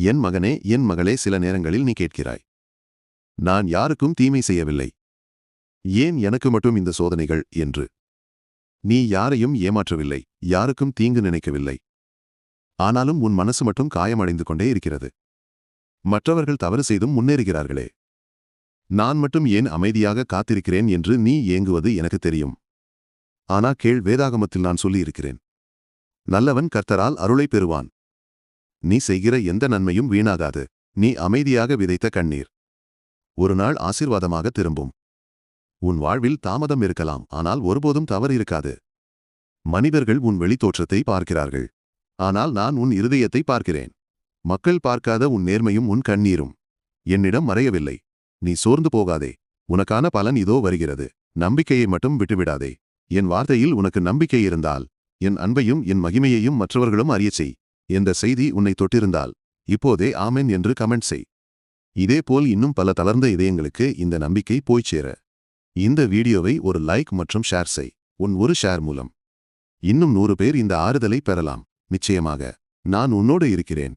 என் மகனே, என் மகளே, சில நேரங்களில் நீ கேட்கிறாய், நான் யாருக்கும் தீமை செய்யவில்லை, ஏன் எனக்கு மட்டும் இந்த சோதனைகள் என்று. நீ யாரையும் ஏமாற்றவில்லை, யாருக்கும் தீங்கு நினைக்கவில்லை. ஆனாலும் உன் மனசு மட்டும் காயமடைந்து கொண்டே இருக்கிறது. மற்றவர்கள் தவறு செய்தும் முன்னேறுகிறார்களே, நான் மட்டும் ஏன் அமைதியாக காத்திருக்கிறேன் என்று நீ ஏங்குவது எனக்கு தெரியும். ஆனா கேள், வேதாகமத்தில் நான் சொல்லியிருக்கிறேன், நல்லவன் கர்த்தரால் அருளை பெறுவான். நீ செய்கிற எந்த நன்மையும் வீணாகாது. நீ அமைதியாக விதைத்த கண்ணீர் ஒரு நாள் ஆசீர்வாதமாக திரும்பும். உன் வாழ்வில் தாமதம் இருக்கலாம், ஆனால் ஒருபோதும் தவறு இருக்காது. மனிதர்கள் உன் வெளித்தோற்றத்தை பார்க்கிறார்கள், ஆனால் நான் உன் இருதயத்தை பார்க்கிறேன். மக்கள் பார்க்காத உன் நேர்மையும் உன் கண்ணீரும் என்னிடம் மறையவில்லை. நீ சோர்ந்து போகாதே, உனக்கான பலன் இதோ வருகிறது. நம்பிக்கையை மட்டும் விட்டுவிடாதே. என் வார்த்தையில் உனக்கு நம்பிக்கை இருந்தால் என் அன்பையும் என் மகிமையையும் மற்றவர்களும் அறியச் செய். என்ற செய்தி உன்னை தொட்டிருந்தால் இப்போதே ஆமென் என்று கமெண்ட் செய். இதேபோல் இன்னும் பல தளர்ந்த இதயங்களுக்கு இந்த நம்பிக்கை போய்ச் சேர இந்த வீடியோவை ஒரு லைக் மற்றும் ஷேர் செய். உன் ஒரு ஷேர் மூலம் இன்னும் 100 பேர் இந்த ஆறுதலை பெறலாம். நிச்சயமாக நான் உன்னோடு இருக்கிறேன்.